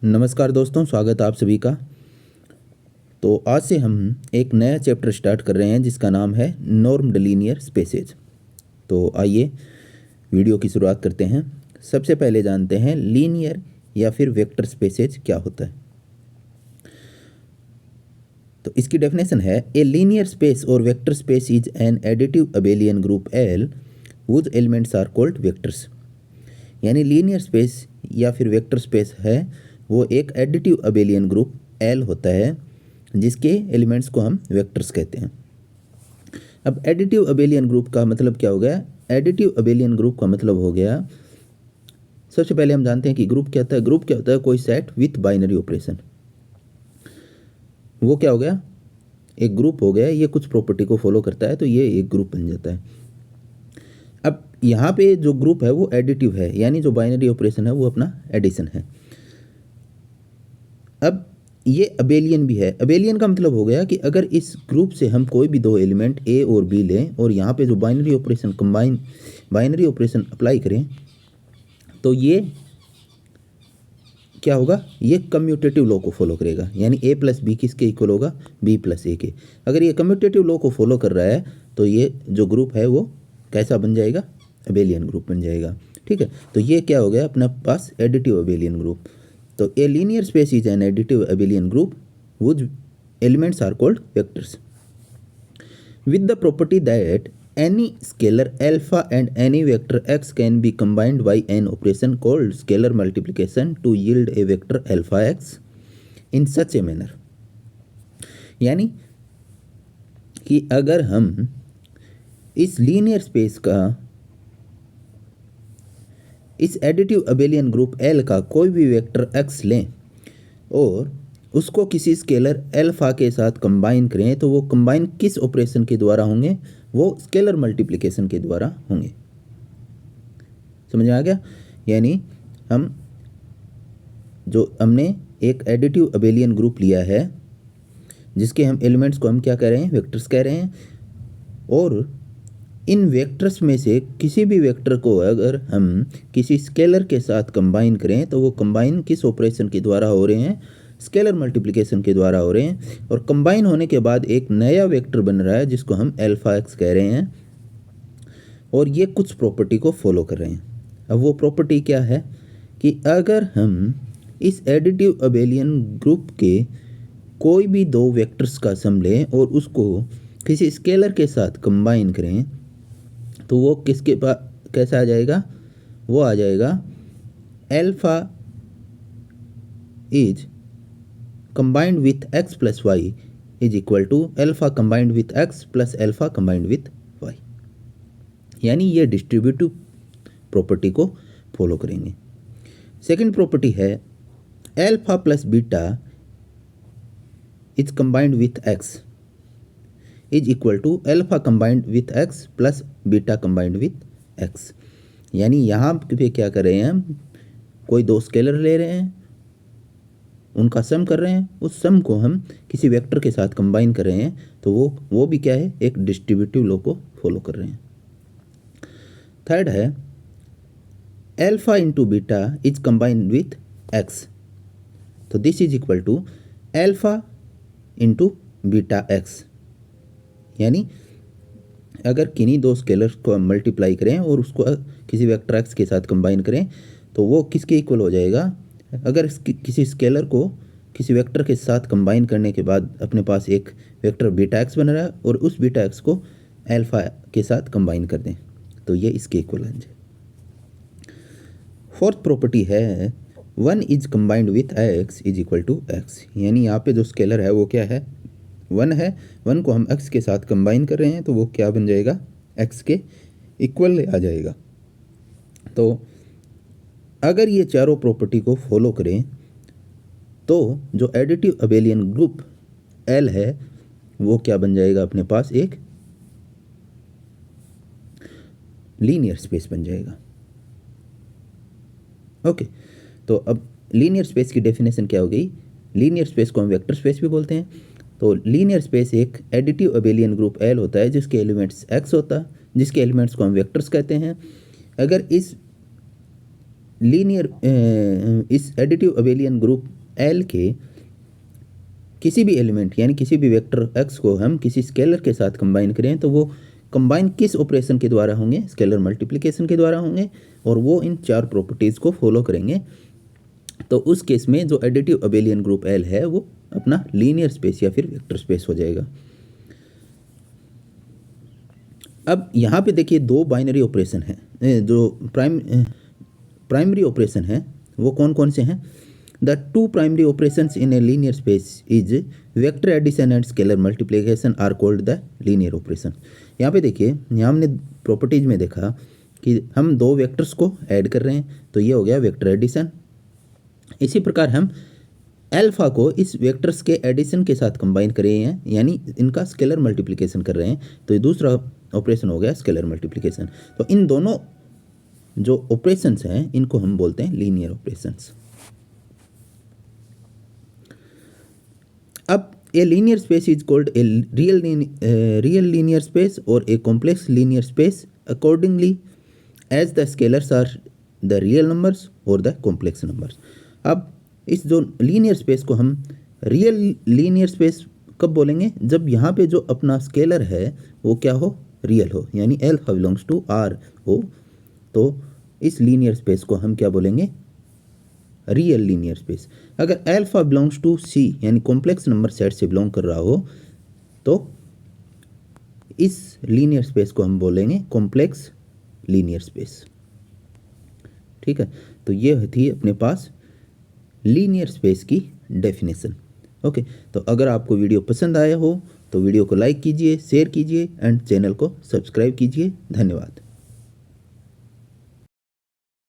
नमस्कार दोस्तों, स्वागत है आप सभी का। तो आज से हम एक नया चैप्टर स्टार्ट कर रहे हैं जिसका नाम है नॉर्म्ड लीनियर स्पेसेज। तो आइए वीडियो की शुरुआत करते हैं। सबसे पहले जानते हैं लीनियर या फिर वेक्टर स्पेसेज क्या होता है। तो इसकी डेफिनेशन है ए लीनियर स्पेस और vector space is an additive abelian group L whose elements are called vectors. यानी लीनियर स्पेस या फिर वेक्टर स्पेस है वो एक एडिटिव अबेलियन ग्रुप एल होता है जिसके एलिमेंट्स को हम वेक्टर्स कहते हैं। अब एडिटिव अबेलियन ग्रुप का मतलब क्या हो गया? एडिटिव अबेलियन ग्रुप का मतलब हो गया, सबसे पहले हम जानते हैं कि ग्रुप क्या होता है। ग्रुप क्या होता है? कोई सेट विथ बाइनरी ऑपरेशन। वो क्या हो गया? एक ग्रुप हो गया, ये कुछ प्रॉपर्टी को फॉलो करता है तो ये एक ग्रुप बन जाता है। अब यहाँ पे जो ग्रुप है वो एडिटिव है, यानी जो बाइनरी ऑपरेशन है वो अपना एडिशन है। अब ये अबेलियन भी है। अबेलियन का मतलब हो गया कि अगर इस ग्रुप से हम कोई भी दो एलिमेंट ए और बी लें और यहाँ पे जो बाइनरी ऑपरेशन अप्लाई करें तो ये क्या होगा? ये कम्यूटेटिव लॉ को फॉलो करेगा, यानी ए प्लस बी किसके इक्वल होगा? बी प्लस ए के। अगर ये कम्यूटेटिव लॉ को फॉलो कर रहा है तो ये जो ग्रुप है वो कैसा बन जाएगा? अबेलियन ग्रुप बन जाएगा। ठीक है, तो ये क्या हो गया अपने पास? Additive abelian group. तो a linear space is an additive abelian group whose elements are called vectors with the property that any scalar alpha and any vector x can be combined by an operation called scalar multiplication to yield a vector alpha x in such a manner। यानी कि अगर हम इस linear space का, इस additive abelian group L का कोई भी वेक्टर एक्स लें और उसको किसी स्केलर एल्फा के साथ कंबाइन करें तो वो कंबाइन किस ऑपरेशन के द्वारा होंगे? वो स्केलर मल्टीप्लिकेशन के द्वारा होंगे। समझ में आ गया? यानी हमने एक एडिटिव अबेलियन ग्रुप लिया है जिसके हम एलिमेंट्स को हम क्या कह रहे हैं? वेक्टर्स कह रहे हैं। और इन वेक्टर्स में से किसी भी वेक्टर को अगर हम किसी स्केलर के साथ कंबाइन करें तो वो कंबाइन किस ऑपरेशन के द्वारा हो रहे हैं? स्केलर मल्टीप्लिकेशन के द्वारा हो रहे हैं। और कंबाइन होने के बाद एक नया वेक्टर बन रहा है जिसको हम अल्फा एक्स कह रहे हैं, और ये कुछ प्रॉपर्टी को फॉलो कर रहे हैं। अब वो प्रॉपर्टी क्या है कि अगर हम इस एडिटिव अबेलियन ग्रुप के कोई भी दो वेक्टर्स का सम लें और उसको किसी स्केलर के साथ कंबाइन करें तो वो किसके पास कैसा आ जाएगा? वो आ जाएगा alpha is combined with X plus Y is equal to alpha combined with X plus alpha combined with Y. यानी ये डिस्ट्रीब्यूटिव प्रॉपर्टी को फॉलो करेंगे। सेकंड प्रॉपर्टी है alpha plus beta is combined with X is equal to alpha combined with X plus beta combined with X. यानी यहाँ पे क्या कर रहे हैं? हम कोई दो स्केलर ले रहे हैं, उनका सम कर रहे हैं, उस सम को हम किसी वेक्टर के साथ कंबाइन कर रहे हैं तो वो भी क्या है? एक डिस्ट्रीब्यूटिव लॉ को फॉलो कर रहे हैं। थर्ड है alpha into beta is combined with x, तो this is equal to alpha into beta x. यानी अगर किन्हीं दो स्केलर्स को हम मल्टीप्लाई करें और उसको किसी वेक्टर एक्स के साथ कंबाइन करें तो वो किसके इक्वल हो जाएगा? अगर किसी स्केलर को किसी वेक्टर के साथ कंबाइन करने के बाद अपने पास एक वेक्टर बीटा एक्स बन रहा है और उस बीटा एक्स को अल्फा के साथ कंबाइन कर दें तो ये इसके इक्वल बन जाए। फोर्थ प्रॉपर्टी है one is combined with X is equal to X. यानी यहाँ पे जो स्केलर है वो क्या है? वन है। वन को हम एक्स के साथ कंबाइन कर रहे हैं तो वो क्या बन जाएगा? एक्स के इक्वल आ जाएगा। तो अगर ये चारों प्रॉपर्टी को फॉलो करें तो जो एडिटिव अबेलियन ग्रुप एल है वो क्या बन जाएगा? अपने पास एक लीनियर स्पेस बन जाएगा। ओके, तो अब लीनियर स्पेस की डेफिनेशन क्या हो गई? लीनियर स्पेस को हम वेक्टर स्पेस भी बोलते हैं। तो लीनियर स्पेस एक एडिटिव अबेलियन ग्रुप एल होता है जिसके एलिमेंट्स एक्स होता है, जिसके एलिमेंट्स को हम वेक्टर्स कहते हैं। अगर इस लीनियर इस एडिटिव अबेलियन ग्रुप एल के किसी भी एलिमेंट यानी किसी भी वेक्टर एक्स को हम किसी स्केलर के साथ कंबाइन करें तो वो कंबाइन किस ऑपरेशन के द्वारा होंगे, स्केलर मल्टीप्लिकेशन के द्वारा होंगे, और वो इन 4 प्रॉपर्टीज़ को फॉलो करेंगे। तो उस केस में जो एडिटिव अबेलियन ग्रुप एल है वो अपना लीनियर स्पेस या फिर वेक्टर स्पेस हो जाएगा। अब यहाँ पे देखिए 2 बाइनरी ऑपरेशन हैं, जो प्राइमरी ऑपरेशन है वो कौन कौन से हैं। The 2 primary operations in a linear space is vector addition and scalar multiplication are called the linear operation. यहाँ पे देखिए, यहाँ हमने प्रॉपर्टीज में देखा कि हम 2 वेक्टर्स को ऐड कर रहे हैं, तो ये हो गया वेक्टर एडिशन। इसी प्रकार हम अल्फा को इस वेक्टर्स के एडिशन के साथ कंबाइन कर रहे हैं, यानी इनका स्केलर मल्टीप्लिकेशन कर रहे हैं, तो ये दूसरा ऑपरेशन हो गया स्केलर मल्टीप्लिकेशन। तो इन दोनों जो ऑपरेशंस हैं इनको हम बोलते हैं लीनियर ऑपरेशंस। अब a linear space is called a real linear space और a complex linear space accordingly as the scalars are the real numbers और द कॉम्प्लेक्स नंबर्स। अब इस जो लीनियर स्पेस को हम रियल लीनियर स्पेस कब बोलेंगे, जब यहाँ पे जो अपना स्केलर है वो क्या हो, रियल हो, यानी अल्फा बिलोंग्स टू आर हो, तो इस लीनियर स्पेस को हम क्या बोलेंगे, रियल लीनियर स्पेस। अगर अल्फा बिलोंग्स टू सी यानी कॉम्प्लेक्स नंबर सेट से बिलोंग कर रहा हो तो इस लीनियर स्पेस को हम बोलेंगे कॉम्प्लेक्स लीनियर स्पेस। ठीक है, तो ये थी अपने पास लीनियर स्पेस की डेफिनेशन। ओके, तो अगर आपको वीडियो पसंद आया हो तो वीडियो को लाइक कीजिए, शेयर कीजिए एंड चैनल को सब्सक्राइब कीजिए। धन्यवाद।